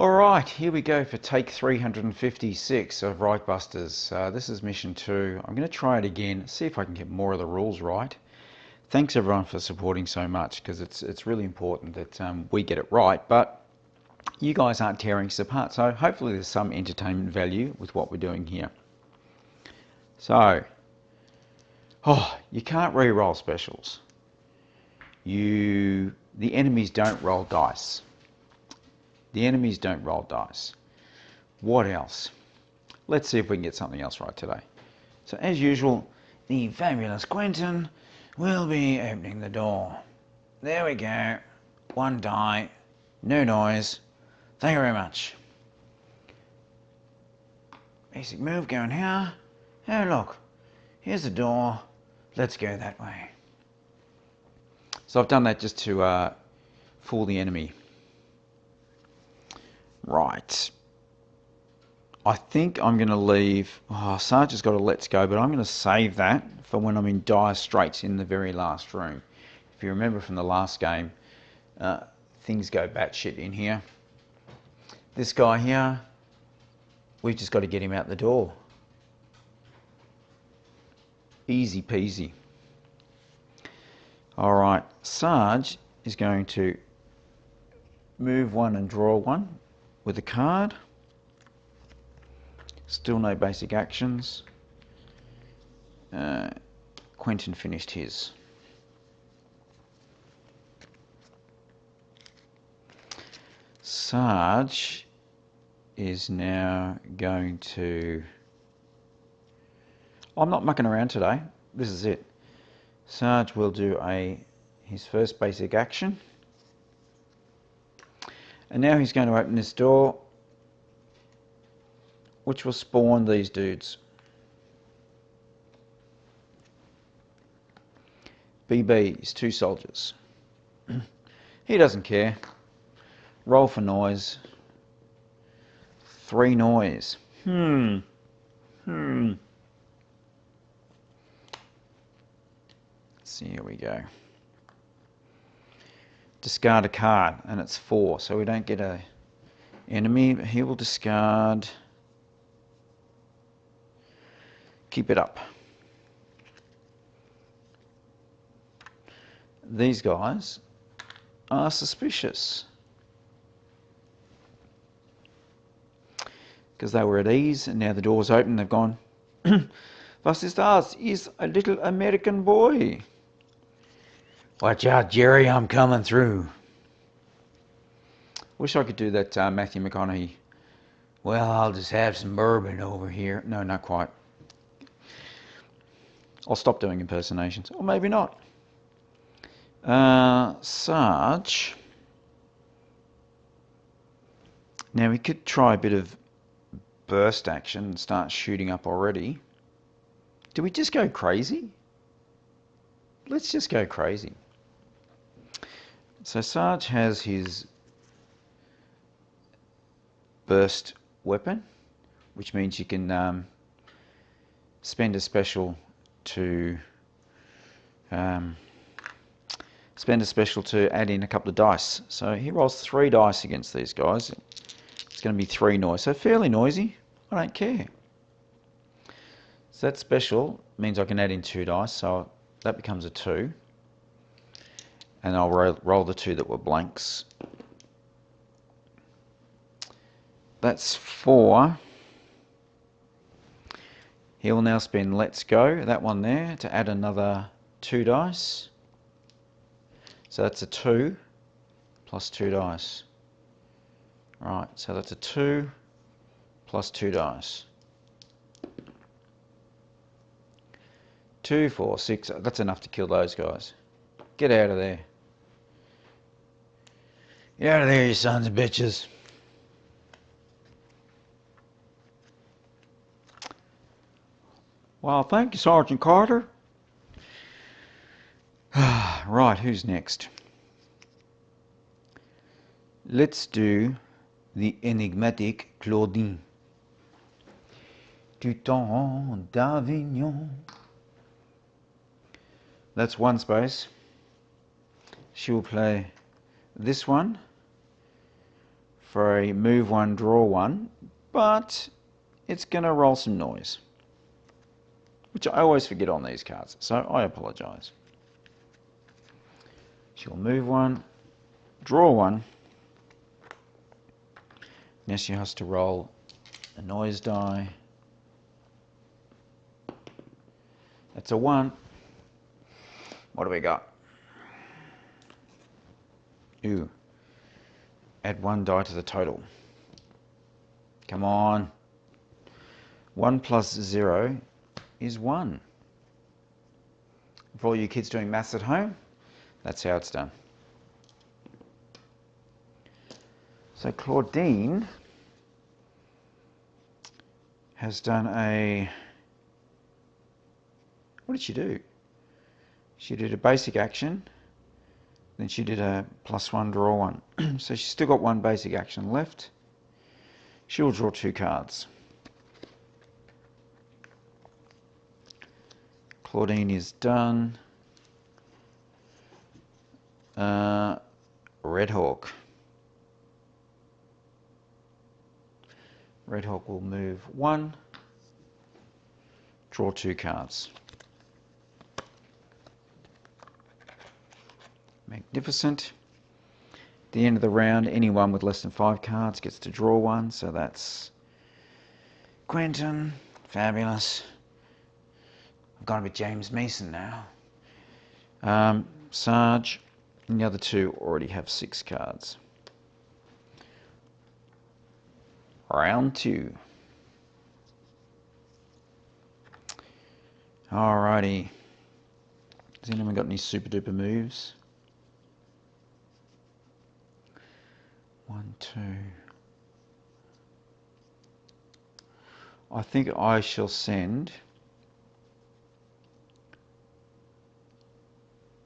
Alright, here we go for take 356 of Reichbusters. This is mission 2. I'm going to try it again, see if I can get more of the rules right. Thanks everyone for supporting so much, because it's really important that we get it right, but you guys aren't tearing us apart, so hopefully there's some entertainment value with what we're doing here. So, you can't re-roll specials. The enemies don't roll dice. The enemies don't roll dice. What else? Let's see if we can get something else right today. So as usual, the fabulous Quentin will be opening the door. There we go. One die. No noise. Thank you very much. Basic move going here. Oh look, here's the door. Let's go that way. So I've done that just to fool the enemy. Right. I think I'm going to leave... Sarge has got a let's go, but I'm going to save that for when I'm in dire straits in the very last room. If you remember from the last game, things go batshit in here. This guy here, we've just got to get him out the door. Easy peasy. Alright, Sarge is going to move one and draw one with a card. Still no basic actions. Quentin finished his. Sarge is now going to... I'm not mucking around today. This is it. Sarge will do his first basic action. And now he's going to open this door, which will spawn these dudes. BB is 2 soldiers. He doesn't care. Roll for noise. 3 noise. Let's see, here we go. Discard a card, and it's 4, so we don't get a enemy. He will discard... Keep it up. These guys are suspicious, because they were at ease, and now the door's open. They've gone, "Was ist das? Is a little American boy. Watch out, Jerry, I'm coming through." Wish I could do that Matthew McConaughey. "Well, I'll just have some bourbon over here." No, not quite. I'll stop doing impersonations, or maybe not. Sarge. Now we could try a bit of burst action and start shooting up already. Do we just go crazy? Let's just go crazy. So Sarge has his burst weapon, which means you can spend a special to add in a couple of dice. So he rolls 3 dice against these guys. It's going to be 3 noise, so fairly noisy. I don't care. So that special means I can add in 2 dice, so that becomes a 2. And I'll roll the 2 that were blanks. That's 4. He will now spend let's go, that one there, to add another 2 dice. So that's a 2 plus 2 dice. Right, so that's a 2 plus 2 dice. 2, 4, 6, that's enough to kill those guys. Get out of there. Get out of there, you sons of bitches. Well, thank you, Sergeant Carter. Right, who's next? Let's do the enigmatic Claudine. Du temps d'Avignon. That's 1 space. She will play this one for a move one, draw one, but it's going to roll some noise, which I always forget on these cards, so I apologise. She'll move one, draw one. Now she has to roll a noise die. That's a 1. What do we got? Ooh. Add 1 die to the total. Come on. 1 plus 0 is 1. For all you kids doing maths at home, that's how it's done. So Claudine has done a... What did she do? She did a basic action, then she did a +1, draw 1. So she's still got 1 basic action left. She will draw 2 cards. Claudine is done. Red Hawk. Red Hawk will move 1, draw 2 cards. Magnificent. At the end of the round, anyone with less than 5 cards gets to draw 1, so that's Quentin. Fabulous. I've gone a bit James Mason now. Sarge, and the other 2 already have 6 cards. Round 2. Alrighty. Has anyone got any super duper moves? 1, 2. I think I shall send...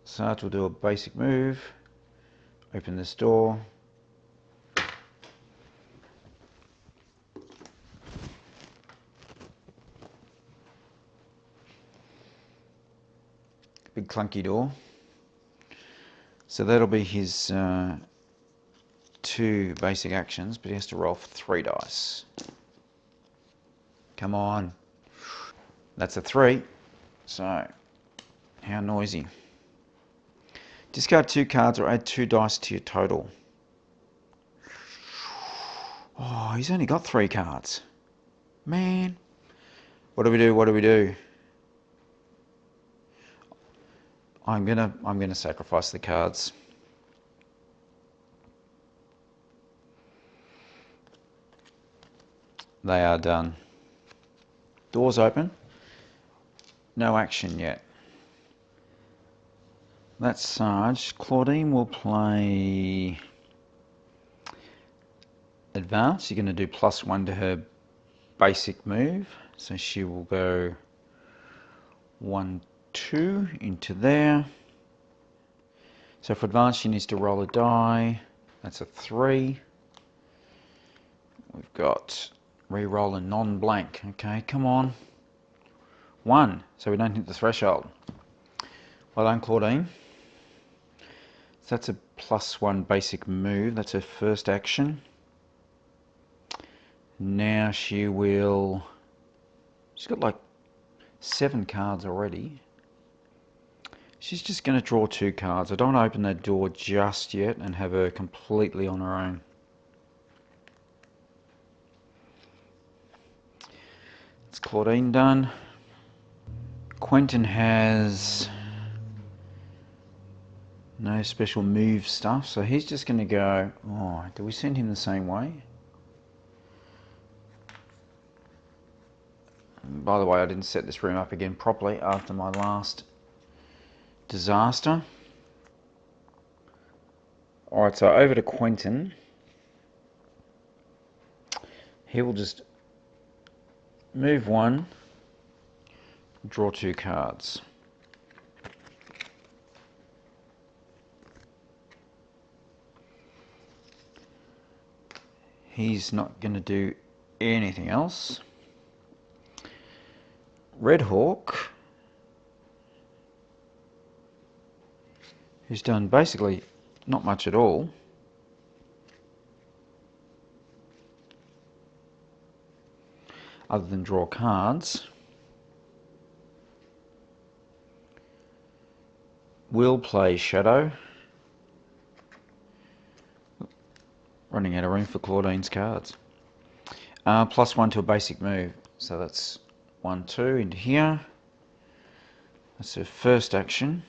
Sarge will do a basic move. Open this door. Big clunky door. So that'll be his 2 basic actions, but he has to roll for 3 dice. Come on. That's a 3. So, how noisy. Discard 2 cards or add 2 dice to your total. Oh, he's only got 3 cards. Man. What do we do? What do we do? I'm gonna sacrifice the cards. They are done. Doors open. No action yet. That's Sarge. Claudine will play advance. You're going to do +1 to her basic move. So she will go 1, 2 into there. So for advance she needs to roll a die. That's a 3. We've got re-roll a non-blank. Okay, come on. 1, so we don't hit the threshold. Well done, Claudine. So that's a +1 basic move. That's her first action. Now she will... She's got like 7 cards already. She's just going to draw 2 cards. I don't want to open that door just yet and have her completely on her own. It's Claudine done. Quentin has no special move stuff, so he's just going to go... Oh, do we send him the same way? By the way, I didn't set this room up again properly after my last disaster. Alright, so over to Quentin. He will just move 1, draw 2 cards. He's not going to do anything else. Red Hawk, who's done basically not much at all. other than draw cards. Will play Shadow. Running out of room for Claudine's cards. +1 to a basic move. So that's 1, 2 into here. That's her first action.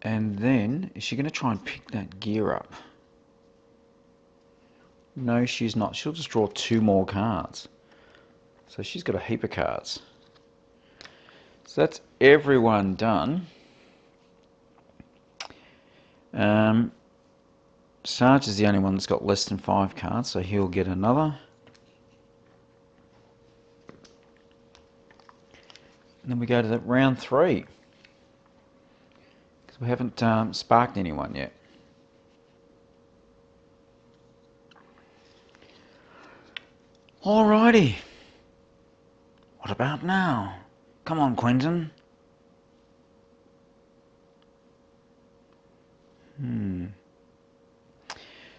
And then, is she going to try and pick that gear up? No, she's not. She'll just draw 2 more cards. So she's got a heap of cards. So that's everyone done. Sarge is the only one that's got less than 5 cards, so he'll get another. And then we go to round 3. Because we haven't sparked anyone yet. Alrighty. What about now? Come on, Quentin.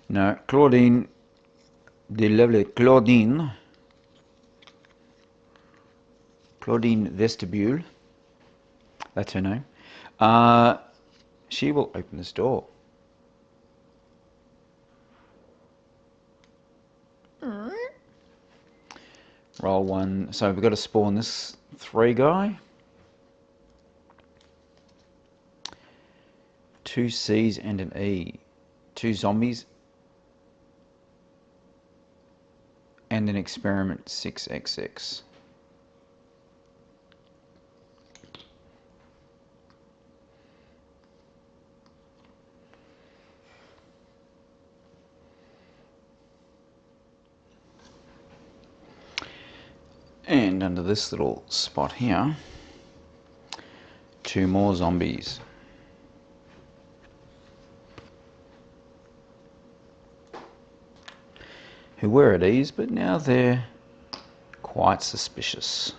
No, Claudine, the lovely Claudine Vestibule, that's her name, she will open this door. Roll 1, so we've got to spawn this 3 guy. 2 C's and an E. 2 zombies. And an experiment 6XX. And under this little spot here, 2 more zombies. Who were at ease, but now they're quite suspicious.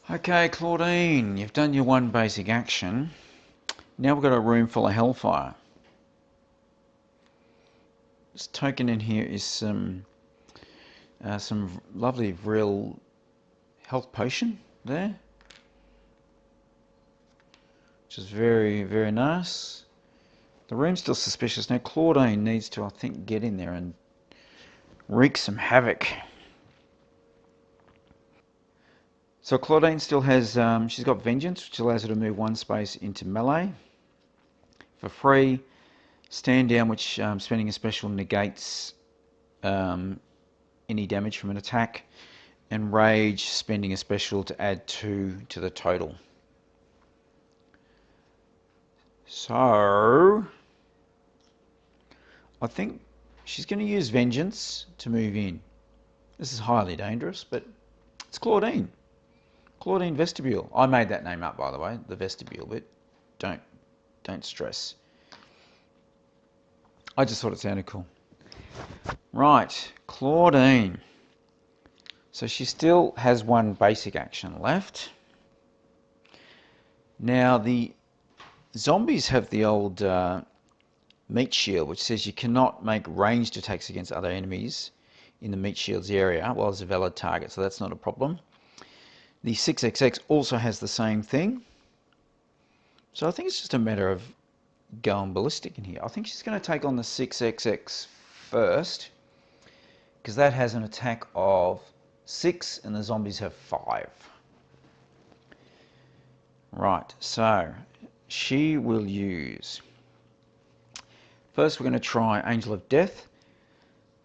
Okay, Claudine, you've done your 1 basic action. Now we've got a room full of hellfire. This token in here is some lovely real health potion there, which is very, very nice. The room's still suspicious. Now Claudine needs to, I think, get in there and wreak some havoc. So Claudine still has, she's got Vengeance, which allows her to move 1 space into melee for free. Stand down, which spending a special negates any damage from an attack. And Rage, spending a special to add 2 to the total. So I think she's going to use Vengeance to move in. This is highly dangerous, but it's Claudine. Claudine Vestibule. I made that name up, by the way, the Vestibule bit. Don't stress. I just thought it sounded cool. Right, Claudine. So she still has 1 basic action left. Now the zombies have the old meat shield, which says you cannot make ranged attacks against other enemies in the meat shield's area while it's a valid target, so that's not a problem. The 6XX also has the same thing. So I think it's just a matter of going ballistic in here. I think she's going to take on the 6XX first, because that has an attack of 6 and the zombies have 5. Right, so she will use... First we're going to try Angel of Death.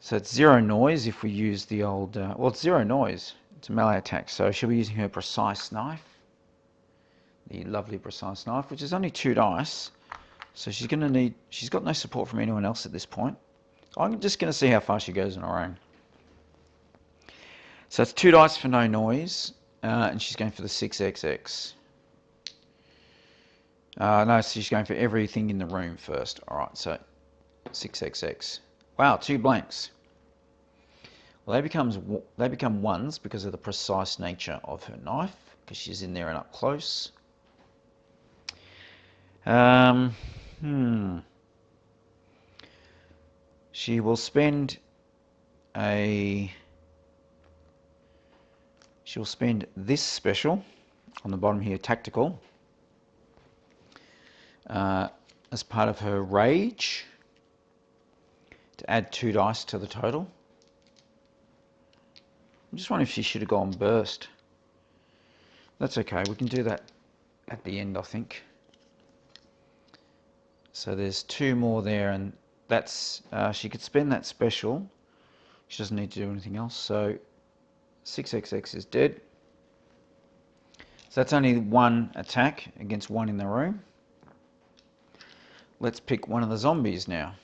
So it's 0 noise if we use the old... well, it's 0 noise. It's a melee attack, so she'll be using her Precise Knife. The lovely Precise Knife, which is only 2 dice. So she's going to need... She's got no support from anyone else at this point. I'm just going to see how far she goes on her own. So it's 2 dice for no noise, and she's going for the 6XX. No, so she's going for everything in the room first. Alright, so 6XX. Wow, 2 blanks. Well, they become 1s because of the precise nature of her knife, because she's in there and up close. She will spend this special on the bottom here, tactical, as part of her rage to add 2 dice to the total. I'm just wondering if she should have gone burst. That's okay, we can do that at the end, I think. So there's 2 more there, and that's she could spend that special. She doesn't need to do anything else. So 6XX is dead. So that's only 1 attack against 1 in the room. Let's pick one of the zombies now.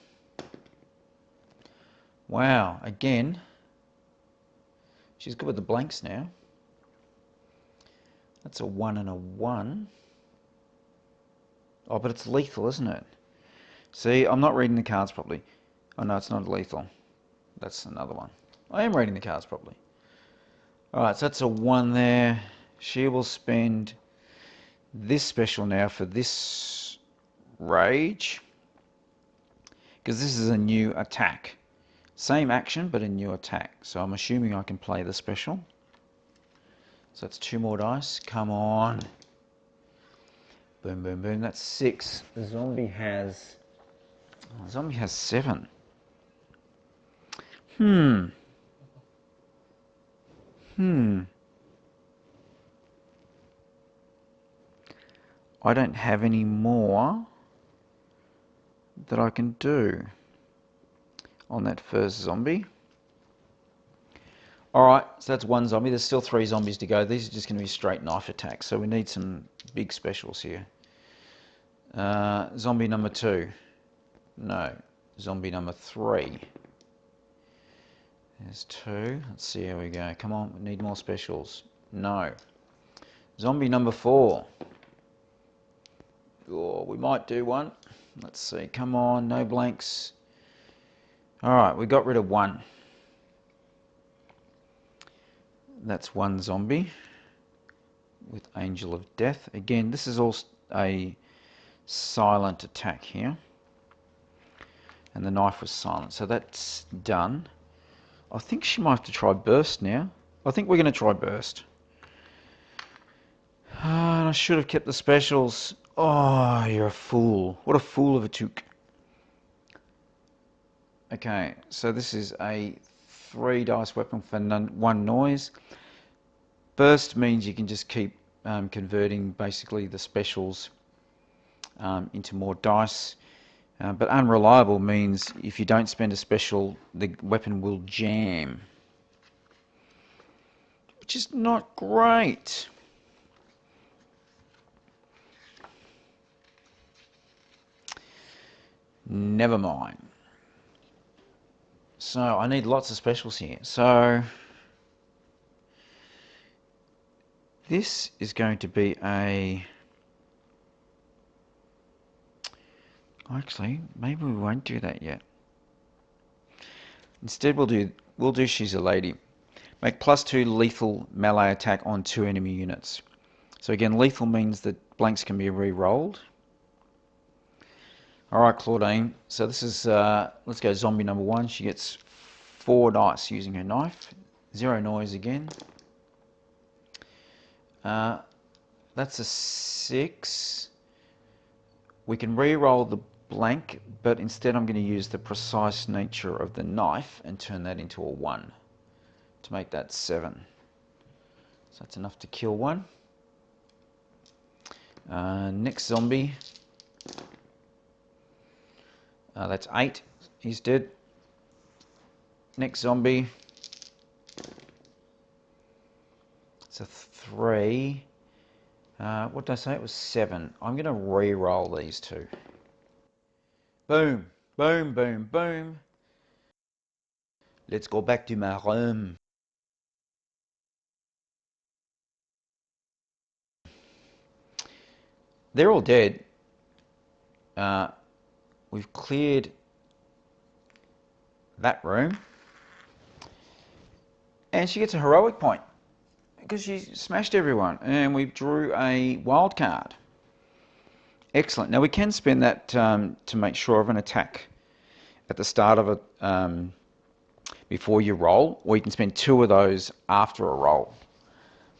Wow, again, she's good with the blanks now. That's a 1 and a 1. Oh, but it's lethal, isn't it? See, I'm not reading the cards properly. Oh no, it's not lethal. That's another one. I am reading the cards properly. Alright, so that's a 1 there. She will spend this special now for this rage, because this is a new attack. Same action, but a new attack. So I'm assuming I can play the special. So that's 2 more dice. Come on. Boom, boom, boom. That's 6. The zombie has 7. I don't have any more that I can do on that first zombie. Alright, so that's 1 zombie. There's still 3 zombies to go. These are just going to be straight knife attacks, so we need some big specials here. Zombie number 2. No. Zombie number 3. There's 2. Let's see how we go. Come on, we need more specials. No. Zombie number 4. Oh, we might do one. Let's see. Come on, no blanks. Alright, we got rid of 1. That's 1 zombie with Angel of Death. Again, this is all a silent attack here. And the knife was silent, so that's done. I think she might have to try burst now. I think we're going to try burst. And I should have kept the specials. Oh, you're a fool. What a fool of a took. Okay, so this is a 3 dice weapon for 1 noise. Burst means you can just keep converting basically the specials into more dice. But unreliable means if you don't spend a special, the weapon will jam. Which is not great. Never mind. So I need lots of specials here. So this is going to be a... Actually, maybe we won't do that yet. Instead we'll do She's a Lady. Make +2 lethal melee attack on 2 enemy units. So again, lethal means that blanks can be re-rolled. Alright, Claudine. So this is, let's go zombie number 1. She gets 4 dice using her knife. 0 noise again. That's a 6. We can re-roll the blank, but instead I'm going to use the precise nature of the knife and turn that into a 1 to make that 7. So that's enough to kill 1. Next zombie. That's 8. He's dead. Next zombie. It's a 3. What did I say? It was 7. I'm going to re-roll these 2. Boom, boom, boom, boom. Let's go back to my room. They're all dead. We've cleared that room. And she gets a heroic point because she smashed everyone. And we drew a wild card. Excellent. Now we can spend that to make sure of an attack at the start of before you roll, or you can spend 2 of those after a roll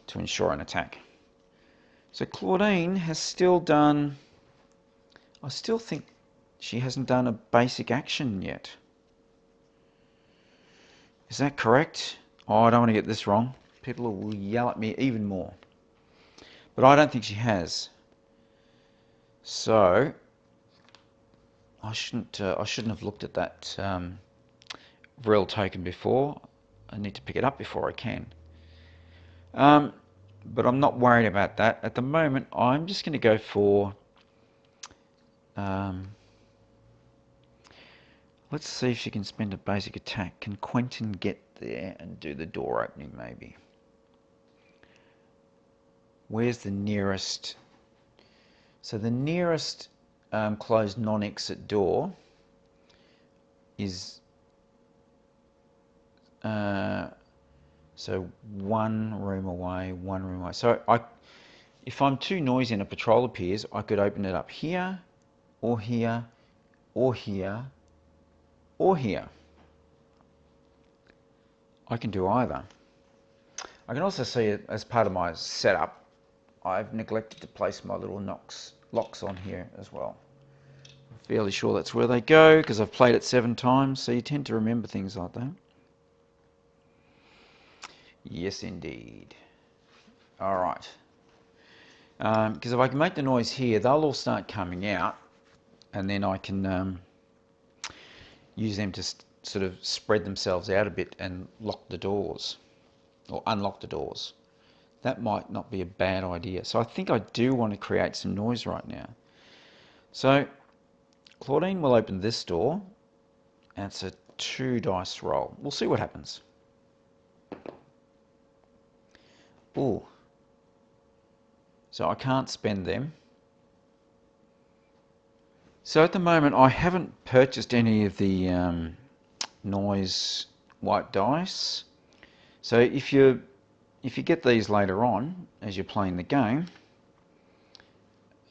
to ensure an attack. So Claudine has still done, I still think she hasn't done a basic action yet. Is that correct? Oh, I don't want to get this wrong. People will yell at me even more. But I don't think she has. So I shouldn't have looked at that real token before. I need to pick it up before I can. But I'm not worried about that. At the moment, I'm just going to go for... let's see if she can spend a basic attack. Can Quentin get there and do the door opening maybe? Where's the nearest... So the nearest closed non-exit door is... so one room away, one room away. So if I'm too noisy and a patrol appears, I could open it up here, or here, or here, or here. I can do either. I can also see it as part of my setup. I've neglected to place my little locks on here as well. I'm fairly sure that's where they go because I've played it 7 times, so you tend to remember things like that. Yes, indeed. All right. Because if I can make the noise here, they'll all start coming out, and then I can use them to sort of spread themselves out a bit and lock the doors, or unlock the doors. That might not be a bad idea. So I think I do want to create some noise right now. So Claudine will open this door, and it's a 2 dice roll. We'll see what happens. Ooh. So I can't spend them. So at the moment I haven't purchased any of the noise white dice. So if you get these later on as you're playing the game,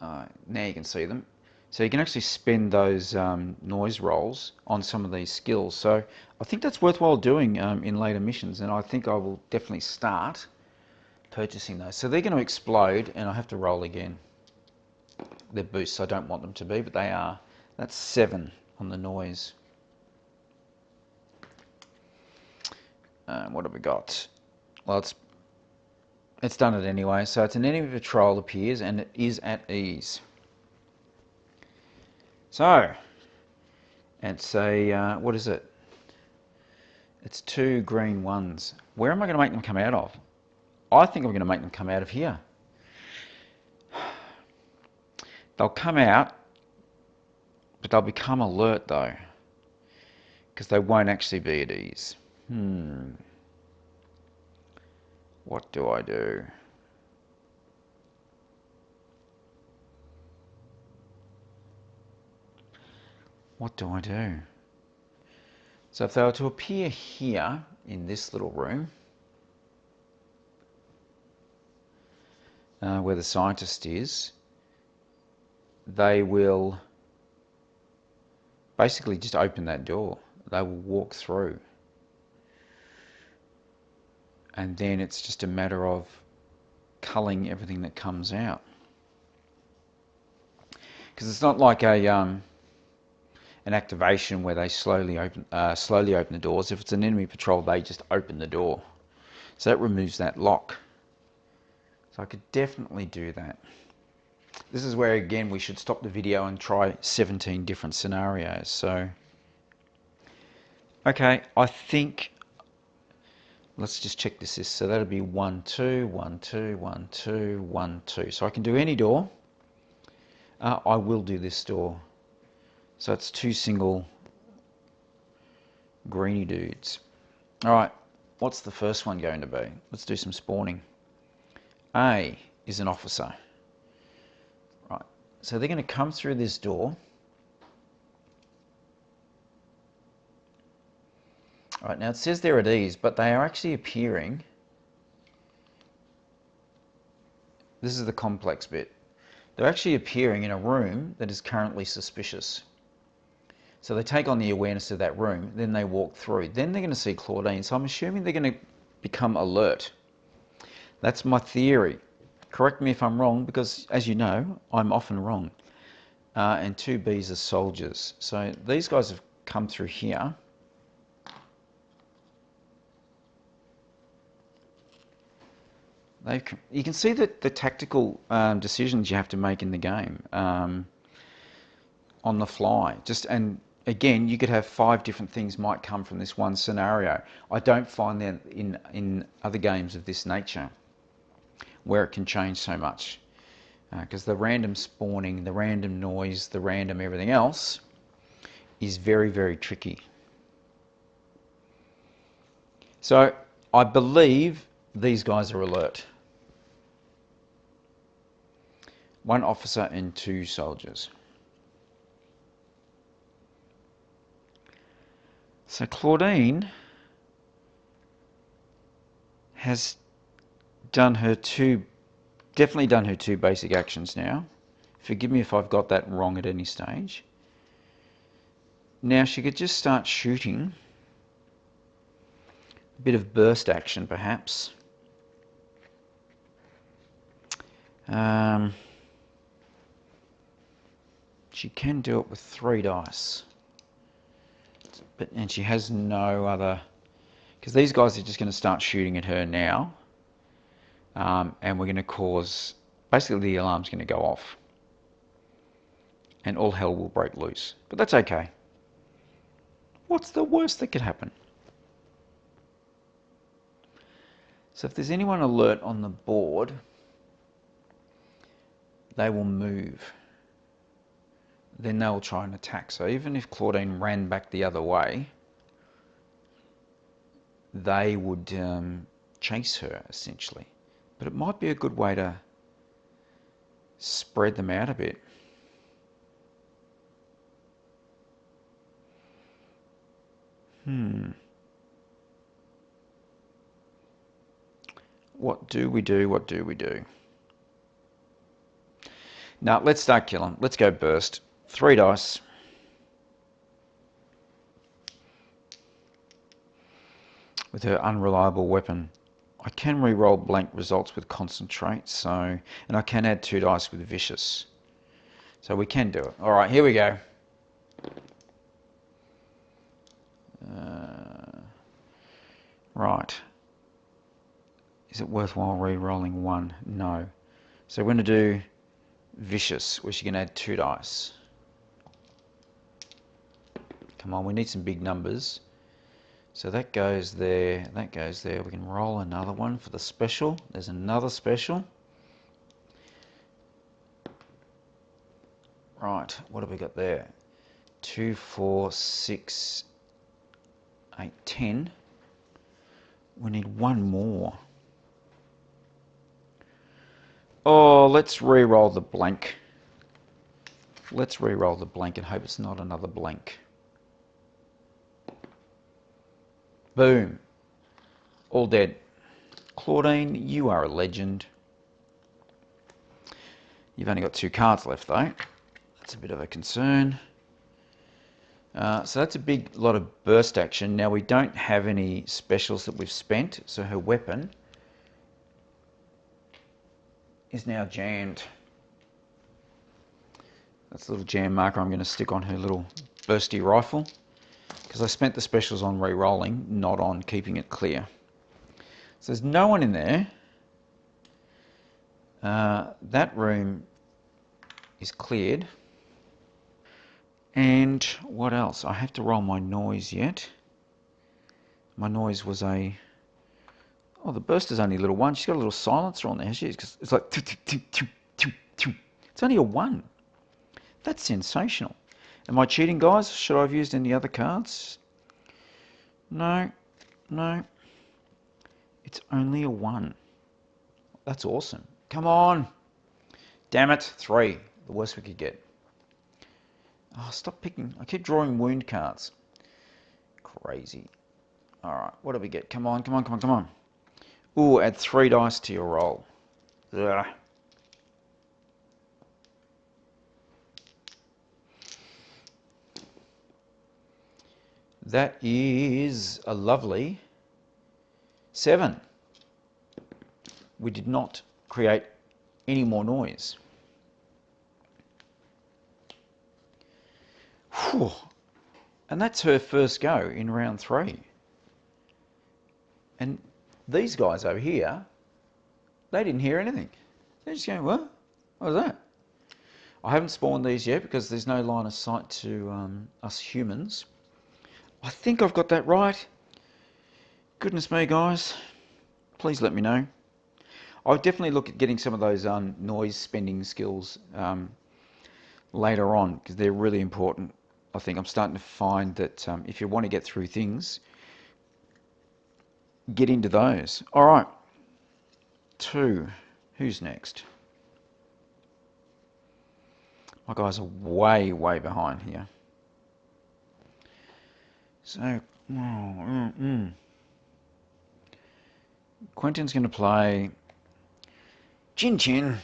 now you can see them. So you can actually spend those noise rolls on some of these skills. So I think that's worthwhile doing in later missions, and I think I will definitely start purchasing those. So they're going to explode, and I have to roll again. They're boosts. I don't want them to be, but they are. That's 7 on the noise. What have we got? Well, it's done it anyway. So it's an enemy patrol appears, and it is at ease. So it's a what is it? It's 2 green ones. Where am I going to make them come out of? I think I'm going to make them come out of here. They'll come out, but they'll become alert though, because they won't actually be at ease. What do I do? What do I do? So if they were to appear here in this little room, where the scientist is, they will basically just open that door. They will walk through. And then it's just a matter of culling everything that comes out. Because it's not like an activation where they slowly open the doors. If it's an enemy patrol, they just open the door. So that removes that lock. So I could definitely do that. This is where, again, we should stop the video and try 17 different scenarios. So, okay, I think, let's just check this. So that'll be 1, 2, 1, 2, 1, 2, 1, 2. So I can do any door. I will do this door. So it's 2 single greeny dudes. All right, what's the first one going to be? Let's do some spawning. A is an officer. Right, so they're going to come through this door. All right, now it says they're at ease, but they are actually appearing. This is the complex bit. They're actually appearing in a room that is currently suspicious. So they take on the awareness of that room, then they walk through. Then they're going to see Claudine. So I'm assuming they're going to become alert. That's my theory. Correct me if I'm wrong, because as you know, I'm often wrong. And 2Bs are soldiers. So these guys have come through here. You can see that the tactical decisions you have to make in the game on the fly. And again, you could have 5 different things might come from this one scenario. I don't find that in other games of this nature, where it can change so much. Because the random spawning, the random noise, the random everything else is very, very tricky. So I believe these guys are alert. 1 officer and 2 soldiers. So Claudine has definitely done her 2 basic actions now. Forgive me if I've got that wrong at any stage. Now she could just start shooting. A bit of burst action perhaps. She can do it with 3 dice. And she has no other... Because these guys are just going to start shooting at her now. And we're going to cause... Basically the alarm's going to go off. And all hell will break loose. But that's okay. What's the worst that could happen? So if there's anyone alert on the board, they will move. Then they'll try and attack. So even if Claudine ran back the other way, they would chase her, essentially. But it might be a good way to spread them out a bit. What do we do? What do we do? Now, let's start killing. Let's go burst. 3 dice. With her unreliable weapon. I can re-roll blank results with concentrate, and I can add 2 dice with vicious. So we can do it. Alright, here we go. Right. Is it worthwhile re-rolling 1? No. So we're going to do vicious, where she can add 2 dice. Come on, we need some big numbers. So that goes there, that goes there. We can roll another one for the special. There's another special. Right, what have we got there? 2, 4, 6, 8, 10. We need 1 more. Oh, let's re-roll the blank. Let's re-roll the blank and hope it's not another blank. Boom. All dead. Claudine, you are a legend. You've only got 2 cards left though. That's a bit of a concern. So that's a big lot of burst action. Now we don't have any specials that we've spent, so her weapon is now jammed. That's a little jam marker I'm going to stick on her little bursty rifle, because I spent the specials on re-rolling, not on keeping it clear. So there's no one in there. That room is cleared. And what else? I have to roll my noise yet. My noise was a... Oh, the burst is only a little 1. She's got a little silencer on there, has she? Because it's like... It's only a 1. That's sensational. Am I cheating, guys? Should I have used any other cards? No. No. It's only a 1. That's awesome. Come on. Damn it. 3. The worst we could get. Oh, stop picking. I keep drawing wound cards. Crazy. Alright, what do we get? Come on, come on, come on, come on. Ooh, add 3 dice to your roll. Ugh. That is a lovely 7. We did not create any more noise. Whew. And that's her first go in round 3. And these guys over here, they didn't hear anything. They're just going, what? What was that? I haven't spawned these yet because there's no line of sight to us humans. I think I've got that right. Goodness me, guys. Please let me know. I'll definitely look at getting some of those noise spending skills later on because they're really important. I think I'm starting to find that if you want to get through things, get into those. All right. 2. Who's next? My guys are way, way behind here. So, Quentin's going to play Chin Chin.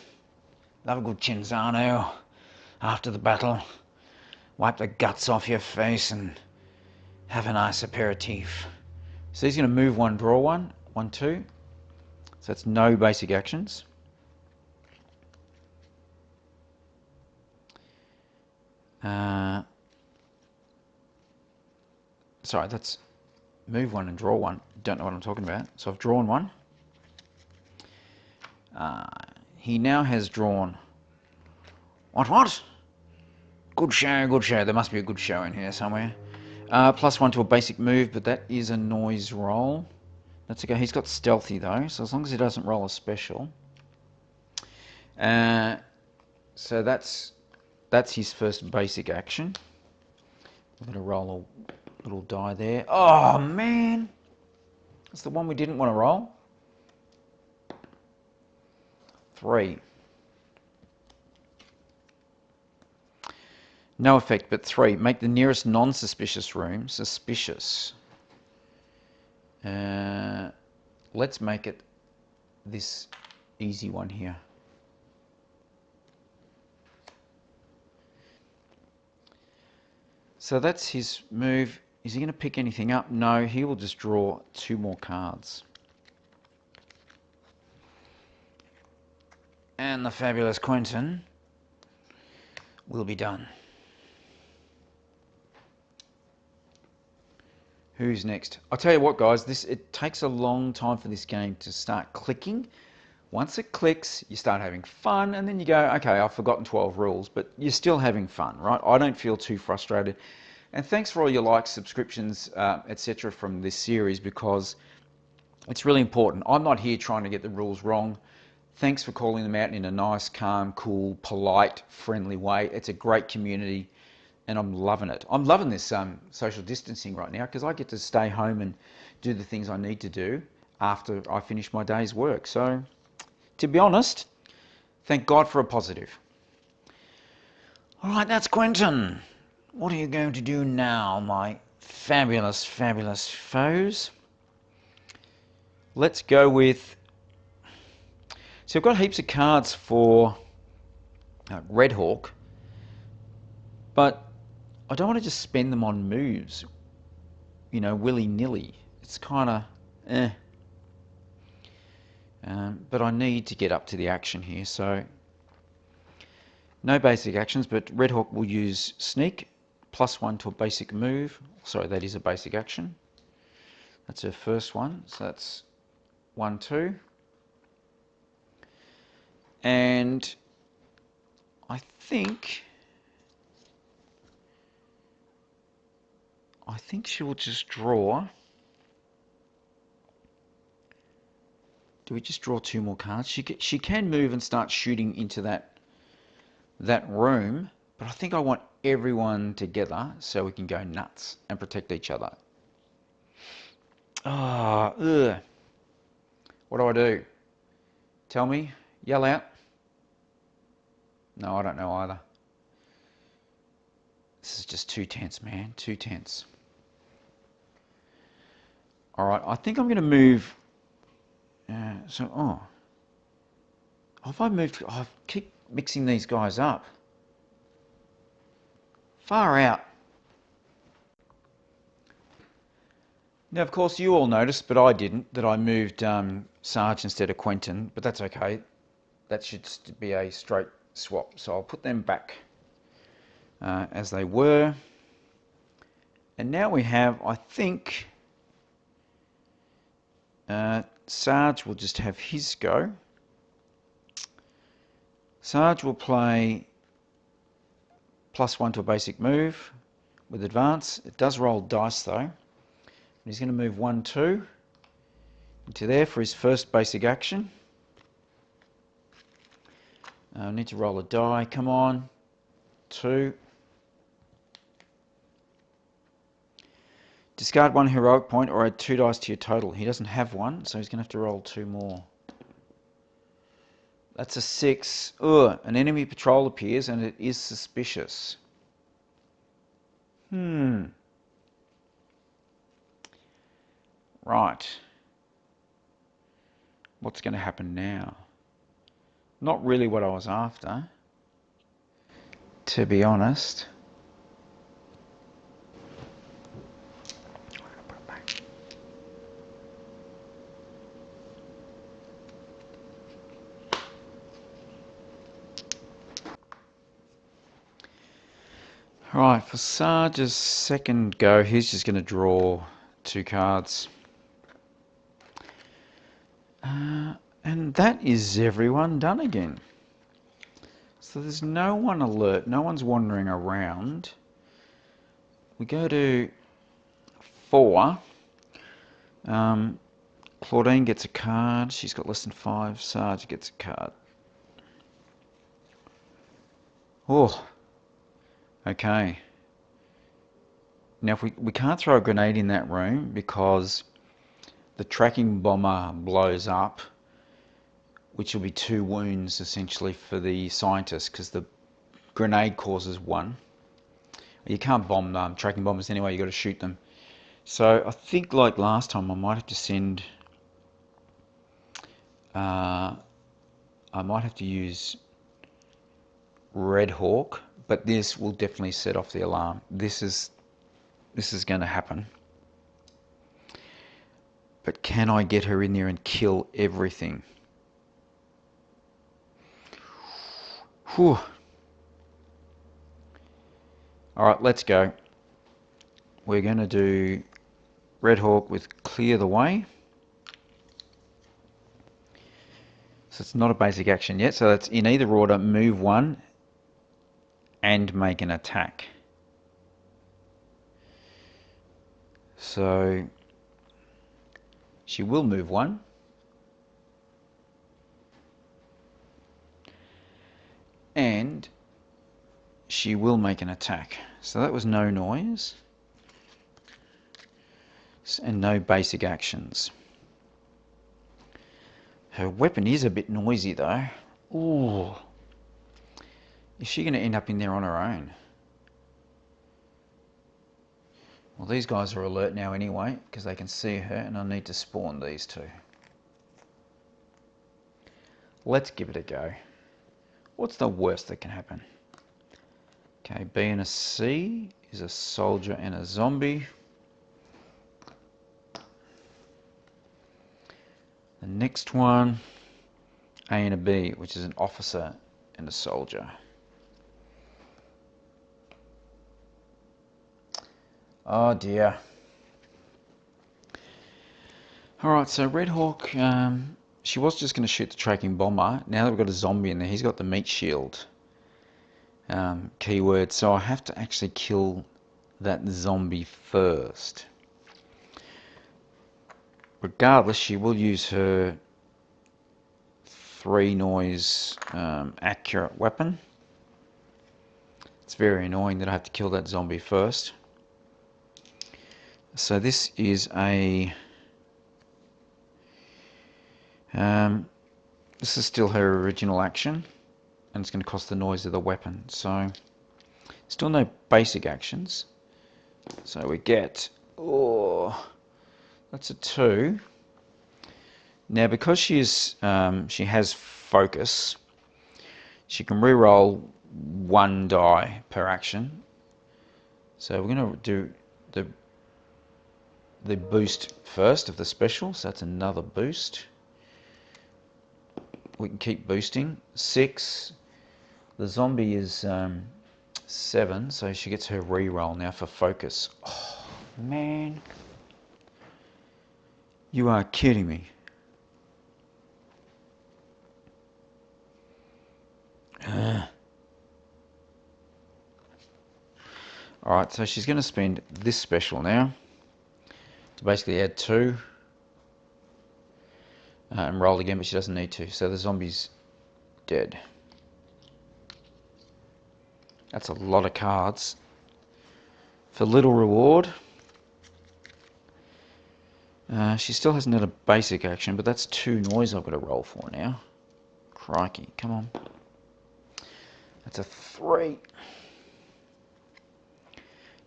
Love a good Chinzano after the battle. Wipe the guts off your face and have a nice aperitif. So he's going to move 1, draw 1, 1, 2. So that's no basic actions. Sorry, that's move 1 and draw 1. Don't know what I'm talking about. So I've drawn 1. He now has drawn... What? Good show, good show. There must be a good show in here somewhere. +1 to a basic move, but that is a noise roll. That's okay. He's got stealthy though, so as long as he doesn't roll a special. So that's his first basic action. I'm going to roll a little die there. Oh man! That's the one we didn't want to roll. 3. No effect, but 3. Make the nearest non-suspicious room suspicious. Let's make it this easy one here. So that's his move. Is he going to pick anything up? No, he will just draw 2 more cards. And the fabulous Quentin will be done. Who's next? I'll tell you what, guys, it takes a long time for this game to start clicking. Once it clicks, you start having fun, and then you go, okay, I've forgotten 12 rules, but you're still having fun, right? I don't feel too frustrated. And thanks for all your likes, subscriptions, etc. from this series, because it's really important. I'm not here trying to get the rules wrong. Thanks for calling them out in a nice, calm, cool, polite, friendly way. It's a great community, and I'm loving it. I'm loving this social distancing right now because I get to stay home and do the things I need to do after I finish my day's work. So, to be honest, thank God for a positive. All right, that's Quentin. What are you going to do now, my fabulous, fabulous foes? Let's go with... So I've got heaps of cards for Red Hawk, but I don't want to just spend them on moves, you know, willy-nilly. It's kind of eh. But I need to get up to the action here, so no basic actions, but Red Hawk will use Sneak, +1 to a basic move. Sorry, that is a basic action. That's her first one, so that's 1, 2. And I think she will just draw. Do we just draw 2 more cards? She can move and start shooting into that room, but I think I want everyone together so we can go nuts and protect each other. Ugh. What do I do? Tell me. Yell out. No, I don't know either. This is just too tense, man. Too tense. All right, I think I'm going to move. If I moved, I keep mixing these guys up. Far out. Now, of course, you all noticed, but I didn't, that I moved Sarge instead of Quentin, but that's okay. That should be a straight swap. So I'll put them back as they were. And now we have, I think, Sarge will just have his go. Sarge will play +1 to a basic move with advance. It does roll dice though. He's going to move 1, 2 into there for his first basic action. I need to roll a die. Come on. 2. Discard 1 heroic point or add 2 dice to your total. He doesn't have one, so he's going to have to roll 2 more. That's a 6. Ugh, an enemy patrol appears and it is suspicious. Right. What's going to happen now? Not really what I was after, to be honest. Right, for Sarge's second go, he's just going to draw 2 cards. And that is everyone done again. So there's no one alert, no one's wandering around. We go to 4. Claudine gets a card, she's got less than 5. Sarge gets a card. Oh, okay. Now if we can't throw a grenade in that room because the tracking bomber blows up, which will be 2 wounds essentially for the scientist because the grenade causes 1. You can't bomb tracking bombers anyway, you've got to shoot them. So I think like last time I might have to send... I might have to use Red Hawk, but this will definitely set off the alarm. This is going to happen. But can I get her in there and kill everything? Whew. Alright, let's go. We're going to do Red Hawk with Clear the Way. So it's not a basic action yet, so that's in either order, move 1 and make an attack. So she will move 1. And she will make an attack. So that was no noise. And no basic actions. Her weapon is a bit noisy though. Ooh. Is she going to end up in there on her own? Well, these guys are alert now anyway, because they can see her, and I need to spawn these 2. Let's give it a go. What's the worst that can happen? Okay, B and a C is a soldier and a zombie. The next one, A and a B, which is an officer and a soldier. Oh dear. Alright, so Red Hawk, she was just going to shoot the tracking bomber. Now that we've got a zombie in there, he's got the meat shield keyword, so I have to actually kill that zombie first. Regardless, she will use her 3 noise accurate weapon. It's very annoying that I have to kill that zombie first. So this is a... this is still her original action, and it's going to cost the noise of the weapon. So still no basic actions. So we get... oh, that's a 2. Now because she has focus, she can re-roll 1 die per action. So we're going to do the boost first of the special, so that's another boost. We can keep boosting. 6. The zombie is 7, so she gets her re-roll now for focus. Oh, man. You are kidding me. Alright, so she's going to spend this special now to basically add 2 and roll again, but she doesn't need to, so the zombie's dead. That's a lot of cards for little reward. She still hasn't had a basic action, but that's 2 noise I've got to roll for now. Crikey, come on. That's a 3.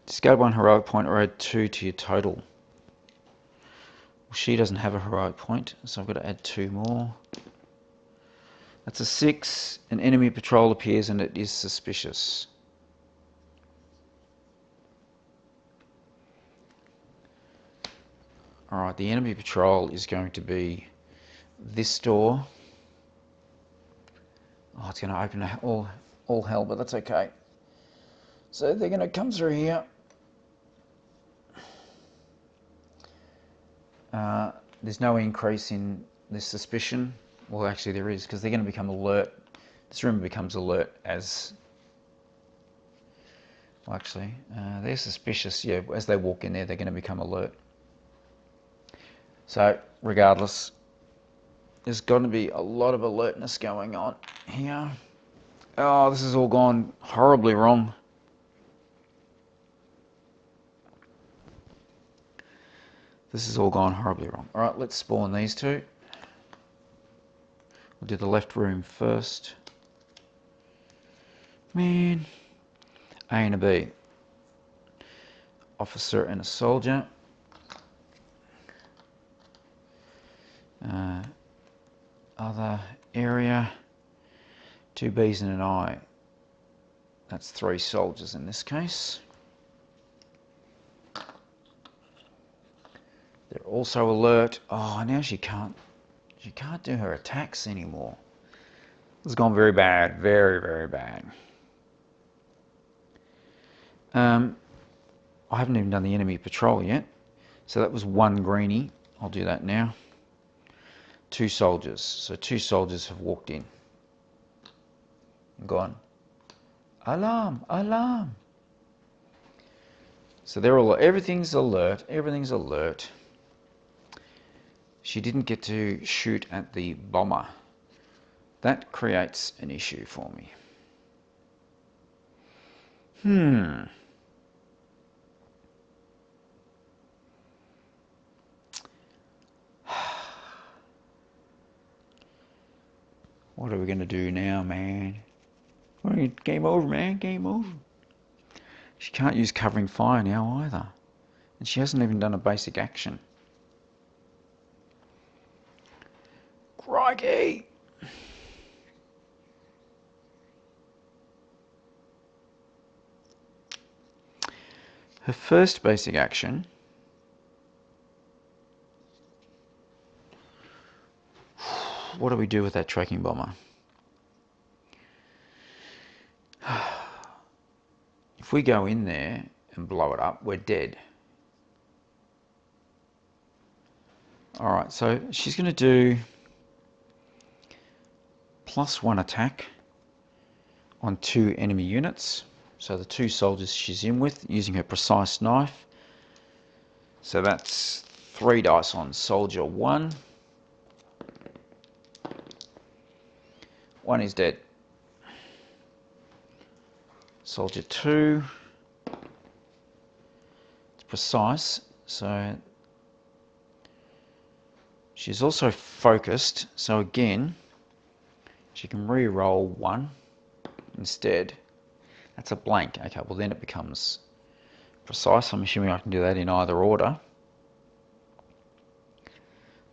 Discard 1 heroic point or add 2 to your total. Well, she doesn't have a heroic point, so I've got to add 2 more. That's a 6. An enemy patrol appears and it is suspicious. Alright, the enemy patrol is going to be this door. Oh, it's going to open all hell, but that's okay. So they're going to come through here. There's no increase in this suspicion. Well, actually there is, because they're going to become alert. This room becomes alert as... Well, actually, they're suspicious. Yeah, as they walk in there, they're going to become alert. So, regardless, there's got to be a lot of alertness going on here. Oh, this has all gone horribly wrong. This has all gone horribly wrong. Alright, let's spawn these 2. We'll do the left room first. Man. A and a B. Officer and a soldier. Other area. 2 Bs and an I. That's 3 soldiers in this case. They're also alert. Oh, now she can't do her attacks anymore. This has gone very bad. Very, very bad. I haven't even done the enemy patrol yet. So that was 1 greenie. I'll do that now. 2 soldiers. So 2 soldiers have walked in. And gone. Alarm! Alarm! So they're all... Everything's alert. Everything's alert. She didn't get to shoot at the bomber. That creates an issue for me. What are we going to do now, man? Game over, man. Game over. She can't use covering fire now either. And she hasn't even done a basic action. Crikey! Her first basic action... What do we do with that tracking bomber? If we go in there and blow it up, we're dead. Alright, so she's going to do +1 attack on 2 enemy units. So the 2 soldiers she's in with, using her precise knife. So that's 3 dice on soldier 1. 1 is dead. Soldier 2. It's precise, so she's also focused, so again she can re-roll 1 instead. That's a blank. Okay, well then it becomes precise. I'm assuming I can do that in either order.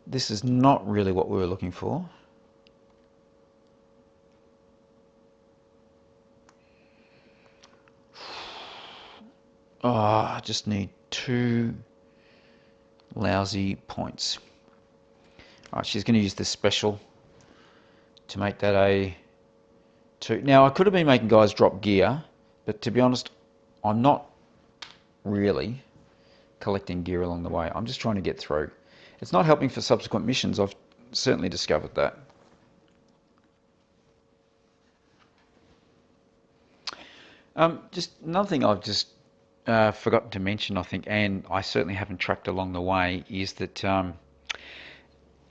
This is not really what we were looking for. Oh, I just need 2 Lousy points. Alright, she's going to use this special to make that a 2. Now, I could have been making guys drop gear, but to be honest, I'm not really collecting gear along the way. I'm just trying to get through. It's not helping for subsequent missions. I've certainly discovered that. Just another thing I've just forgotten to mention, I think, and I certainly haven't tracked along the way, is that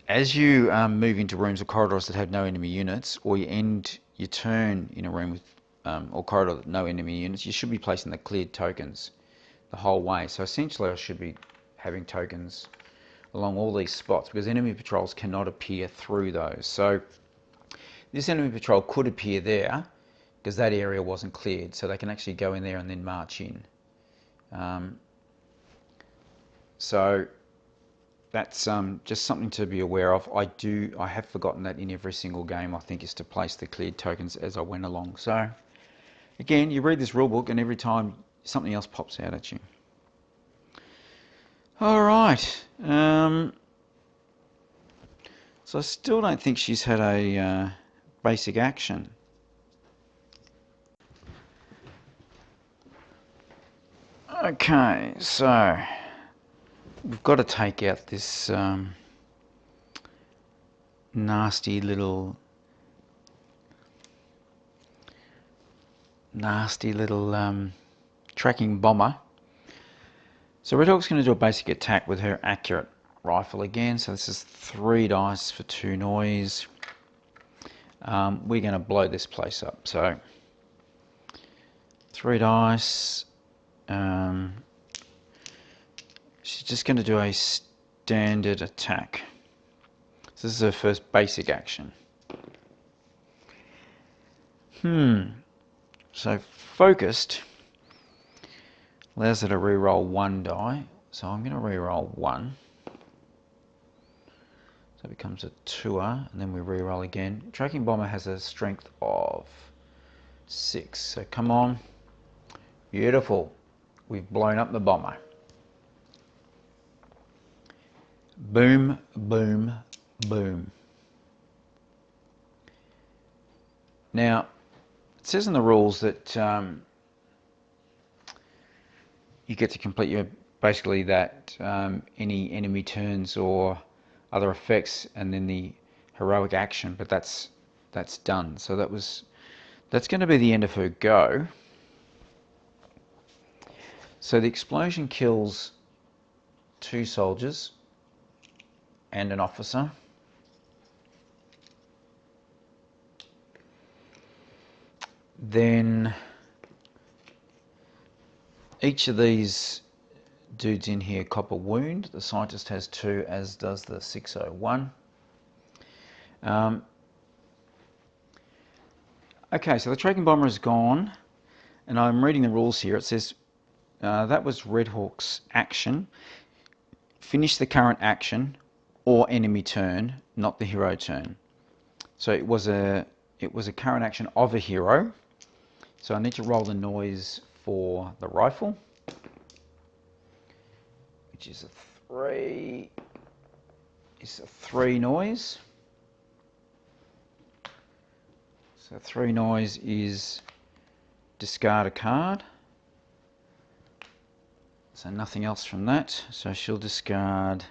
as you move into rooms or corridors that have no enemy units, or you end your turn in a room with or corridor with no enemy units, you should be placing the cleared tokens the whole way. So essentially I should be having tokens along all these spots, because enemy patrols cannot appear through those. So this enemy patrol could appear there because that area wasn't cleared, so they can actually go in there and then march in. So that's just something to be aware of. I have forgotten that in every single game, I think, is to place the cleared tokens as I went along. So again, you read this rulebook and every time something else pops out at you. Alright, so I still don't think she's had a basic action. Okay, so we've got to take out this nasty little tracking bomber. So Red Hawk's going to do a basic attack with her accurate rifle again. So this is 3 dice for 2 noise. We're going to blow this place up. So 3 dice. She's just going to do a standard attack. So this is her first basic action. So focused allows her to reroll 1 die. So I'm going to reroll 1. So it becomes a 2er, and then we reroll again. Tracking bomber has a strength of 6. So come on. Beautiful. We've blown up the bomber. Boom, boom, boom. Now, it says in the rules that you get to complete your basically that any enemy turns or other effects, and then the heroic action. But that's done. So that's going to be the end of her go. So the explosion kills 2 soldiers and an officer. Then each of these dudes in here cop a wound. The scientist has 2, as does the 601. Okay, so the tracking bomber is gone, and I'm reading the rules here. It says that was Red Hawk's action. Finish the current action or enemy turn, not the hero turn. So it was a current action of a hero. So I need to roll the noise for the rifle, which is a 3. It's a 3 noise. So 3 noise is discard a card. So nothing else from that. So she'll discard.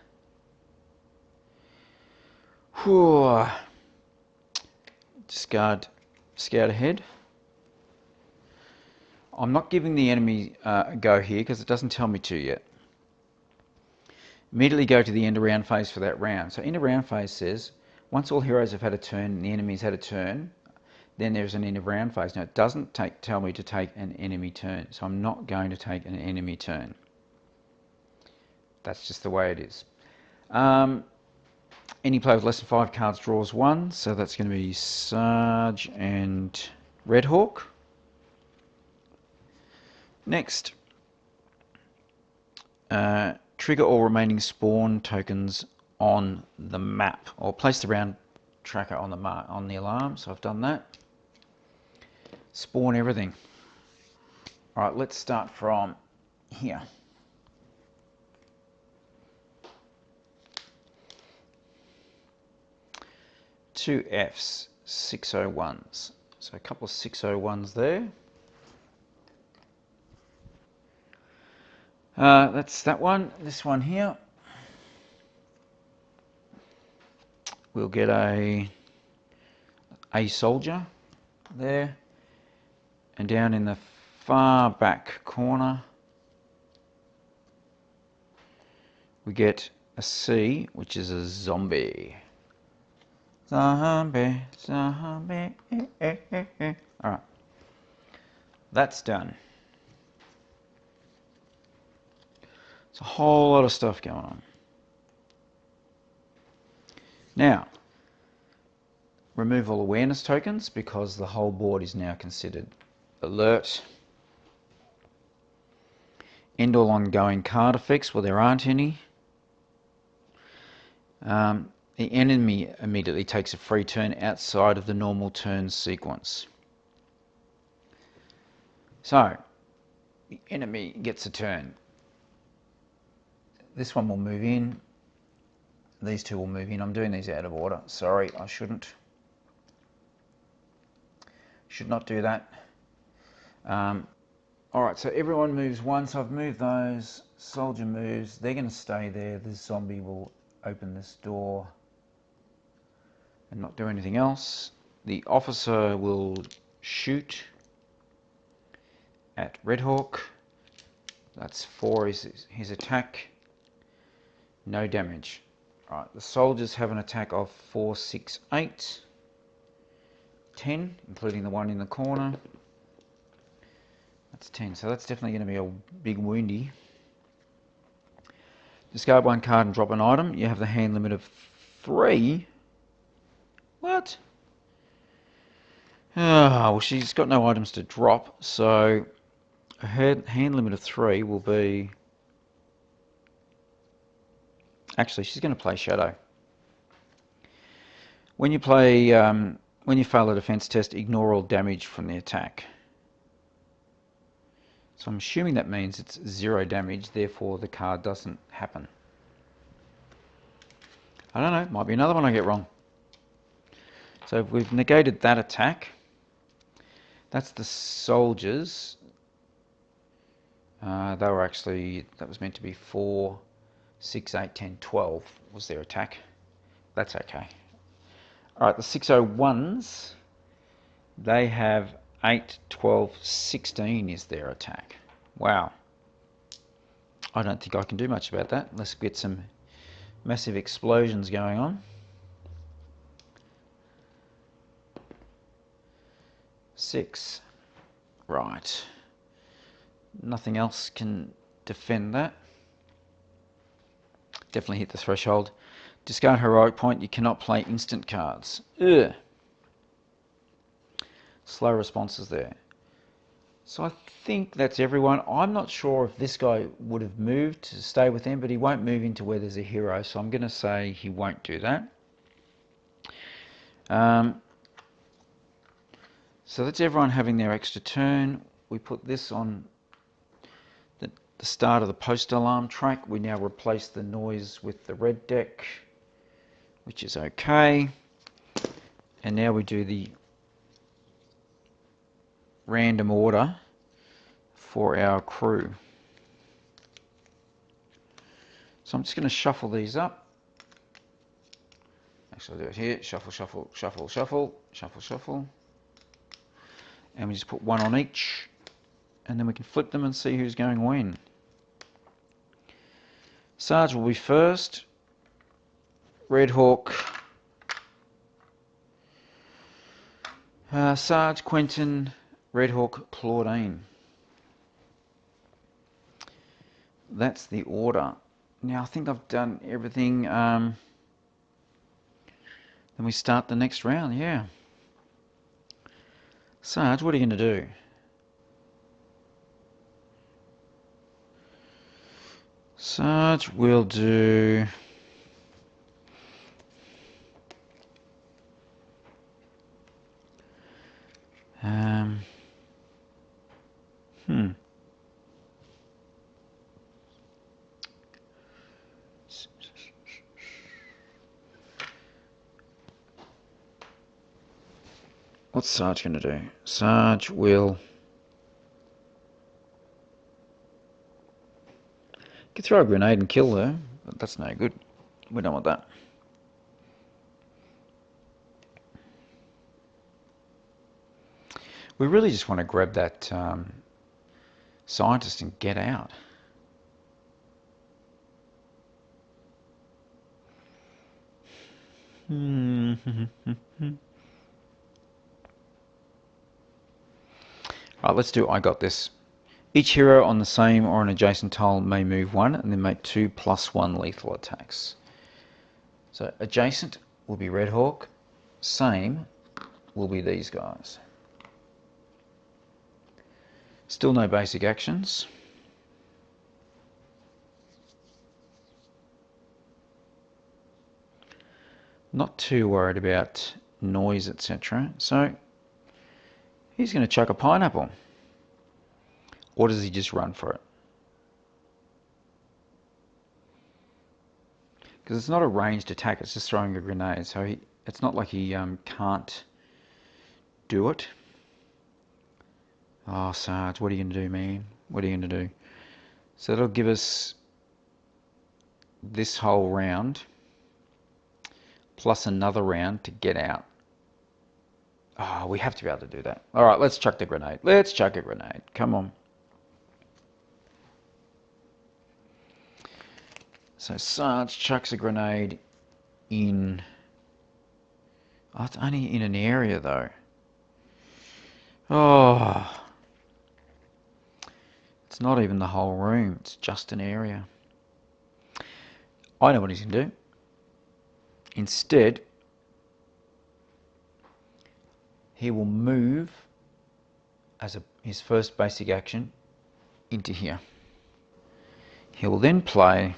Discard scout ahead. I'm not giving the enemy a go here because it doesn't tell me to yet. Immediately go to the end of round phase for that round. So end of round phase says once all heroes have had a turn and the enemy's had a turn, then there's an end of round phase. Now it doesn't tell me to take an enemy turn, so I'm not going to take an enemy turn. That's just the way it is. Any player with less than 5 cards draws 1, so that's going to be Sarge and Red Hawk. Next, trigger all remaining spawn tokens on the map, or place the round tracker on the alarm. So I've done that. Spawn everything. All right, let's start from here. 2 Fs, 601s. So a couple of 601s there. That's that one. This one here, we'll get a soldier there, and down in the far back corner we get a C, which is a zombie. Zombie, zombie. Alright, that's done. It's a whole lot of stuff going on. Now, remove all awareness tokens because the whole board is now considered alert. End all ongoing card effects, well there aren't any. The enemy immediately takes a free turn outside of the normal turn sequence. So, the enemy gets a turn. This one will move in. These two will move in. I'm doing these out of order. Sorry, I shouldn't. Should not do that. Alright, so everyone moves once. I've moved those. Soldier moves. They're going to stay there. This zombie will open this door and not do anything else. The officer will shoot at Red Hawk. That's 4 is his attack. No damage. Alright, the soldiers have an attack of 4, 6, 8. 10, including the one in the corner. That's 10, so that's definitely going to be a big woundy. Discard 1 card and drop an item. You have the hand limit of 3. What? Ah, well, she's got no items to drop, so her hand limit of 3 will be... Actually, she's going to play Shadow. When you play, when you fail a defense test, ignore all damage from the attack. So I'm assuming that means it's 0 damage, therefore the card doesn't happen. I don't know, might be another one I get wrong. So we've negated that attack. That's the soldiers. They were actually, that was meant to be 4, 6, 8, 10, 12 was their attack. That's okay. Alright, the 601s, they have 8, 12, 16 is their attack. Wow. I don't think I can do much about that. Let's get some massive explosions going on. 6. Right. Nothing else can defend that. Definitely hit the threshold. Discard heroic point. You cannot play instant cards. Ugh. Slow responses there. So I think that's everyone. I'm not sure if this guy would have moved to stay with them, but he won't move into where there's a hero, so I'm going to say he won't do that. So that's everyone having their extra turn. We put this on the start of the post alarm track. We now replace the noise with the red deck, which is okay. And now we do the random order for our crew. So I'm just going to shuffle these up. Actually, I'll do it here. Shuffle, shuffle, shuffle, shuffle, shuffle, shuffle. And we just put one on each. And then we can flip them and see who's going when. Sarge will be first. Red Hawk. Sarge, Quentin, Red Hawk, Claudine. That's the order. Now I think I've done everything. Then we start the next round, yeah. Sarge, what are you going to do? Sarge will do... What's Sarge going to do? Sarge will... Could throw a grenade and kill her, but that's no good. We don't want that. We really just want to grab that scientist and get out. Right, let's do I got this. Each hero on the same or an adjacent tile may move one and then make 2 +1 lethal attacks. So adjacent will be Red Hawk, same will be these guys. Still no basic actions. Not too worried about noise, etc. So he's going to chuck a pineapple. Or does he just run for it? Because it's not a ranged attack, it's just throwing a grenade. So it's not like he can't do it. Oh, Sarge, what are you going to do, man? What are you going to do? So that'll give us this whole round plus another round to get out. Oh, we have to be able to do that. All right, let's chuck the grenade. Let's chuck a grenade. Come on. So Sarge chucks a grenade in... Oh, it's only in an area, though. Oh... It's not even the whole room, it's just an area. I know what he's going to do. Instead, he will move as his first basic action into here. He will then play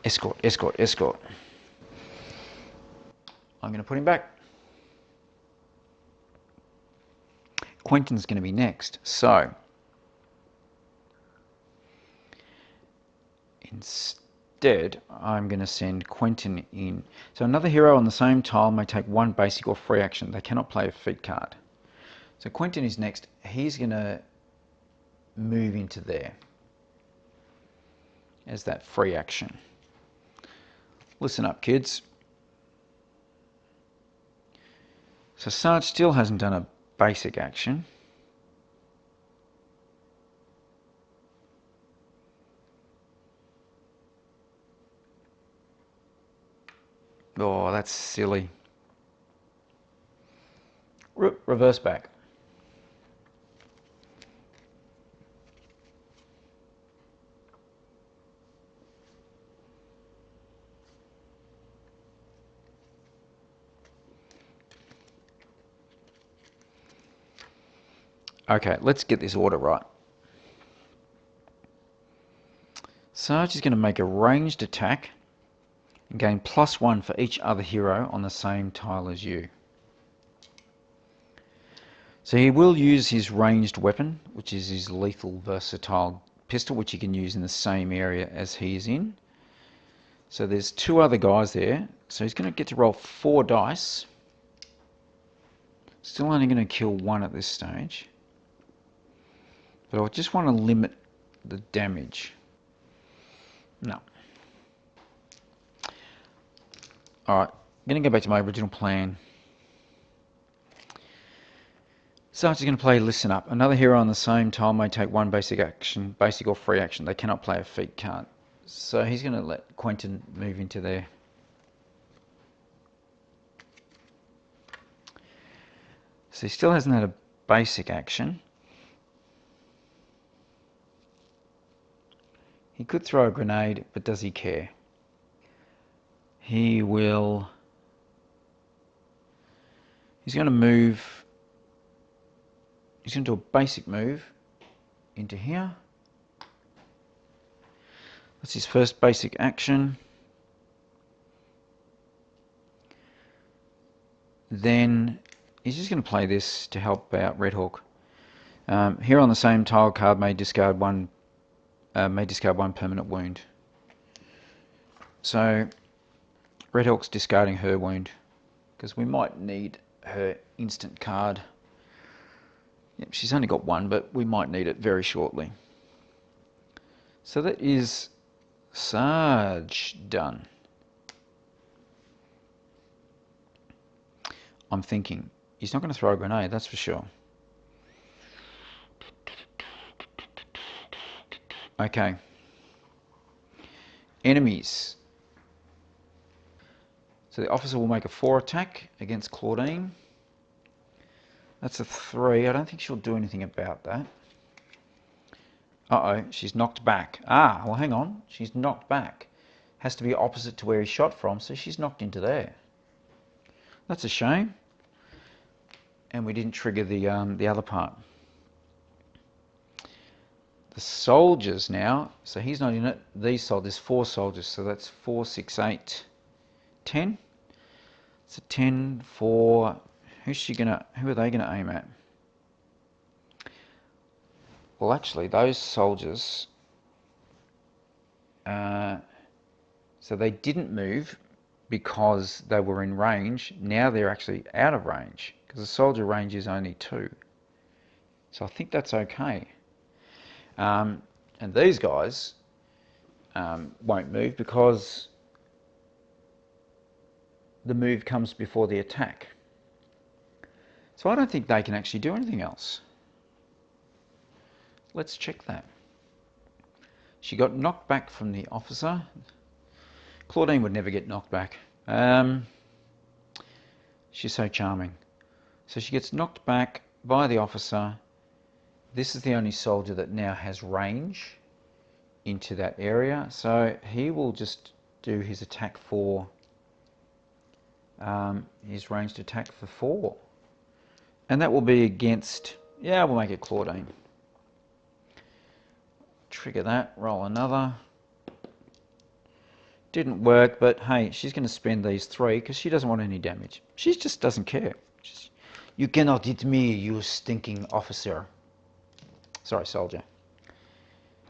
escort, escort, escort. I'm going to put him back. Quentin's going to be next. So instead, I'm going to send Quentin in. So another hero on the same tile may take 1 basic or free action. They cannot play a feat card. So Quentin is next. He's going to move into there as that free action. Listen up, kids. So Sarge still hasn't done a basic action. Oh, that's silly. Reverse back. Okay, let's get this order right. Sarge is going to make a ranged attack and gain +1 for each other hero on the same tile as you. So he will use his ranged weapon, which is his lethal versatile pistol, which he can use in the same area as he is in. So there's 2 other guys there. So he's going to get to roll 4 dice. Still only going to kill 1 at this stage. But I just want to limit the damage. No. Alright, I'm going to go back to my original plan. Sarge is going to play Listen Up. Another hero on the same tile may take 1 basic action, basic or free action. They cannot play a feat card. So he's going to let Quentin move into there. So he still hasn't had a basic action. He could throw a grenade, but does he care? He will... He's going to move... He's going to do a basic move into here. That's his first basic action. Then he's just going to play this to help out Red Hawk. Here on the same tile card may discard 1 may discard 1 permanent wound. So Red Hawk's discarding her wound because we might need her instant card. Yep, she's only got 1, but we might need it very shortly. So that is Sarge done. I'm thinking he's not going to throw a grenade, that's for sure. Okay. Enemies. So the officer will make a 4 attack against Claudine. That's a 3. I don't think she'll do anything about that. Uh-oh, she's knocked back. Ah, well, hang on. She's knocked back. Has to be opposite to where he shot from, so she's knocked into there. That's a shame. And we didn't trigger the other part. The soldiers now, so he's not in it. These soldiers, 4 soldiers, so that's 4, 6, 8, 10. It's a 10 for... who are they gonna aim at? Well, actually, those soldiers, so they didn't move because they were in range. Now they're actually out of range because the soldier range is only 2. So I think that's okay. And these guys won't move because the move comes before the attack. So I don't think they can actually do anything else. Let's check that. She got knocked back from the officer. Claudine would never get knocked back. She's so charming. So she gets knocked back by the officer. This is the only soldier that now has range into that area. So he will just do his attack for, his ranged attack for 4. And that will be against, yeah, we'll make it Claudine. Trigger that, roll another. Didn't work, but hey, she's going to spend these 3 because she doesn't want any damage. She just doesn't care. You cannot hit me, you stinking officer. Sorry, soldier.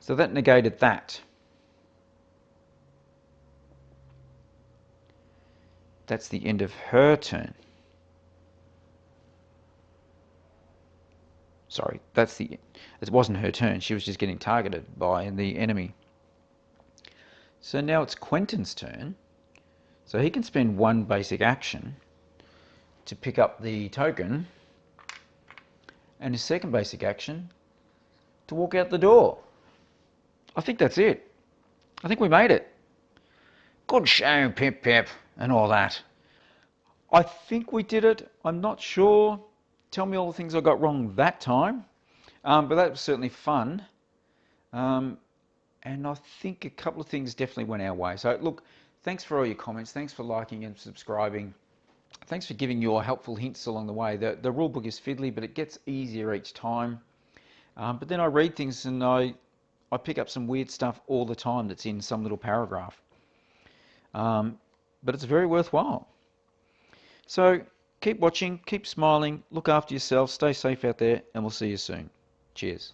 So that negated that. That's the end of her turn. Sorry, it wasn't her turn. She was just getting targeted by the enemy. So now it's Quentin's turn. So he can spend 1 basic action to pick up the token, and his second basic action to walk out the door. I think that's it. I think we made it. Good show, Pip Pip, and all that. I think we did it. I'm not sure. Tell me all the things I got wrong that time. But that was certainly fun. And I think a couple of things definitely went our way. So look, thanks for all your comments. Thanks for liking and subscribing. Thanks for giving your helpful hints along the way. The rulebook is fiddly, but it gets easier each time. But then I read things and I pick up some weird stuff all the time that's in some little paragraph. But it's very worthwhile. So keep watching, keep smiling, look after yourself, stay safe out there, and we'll see you soon. Cheers.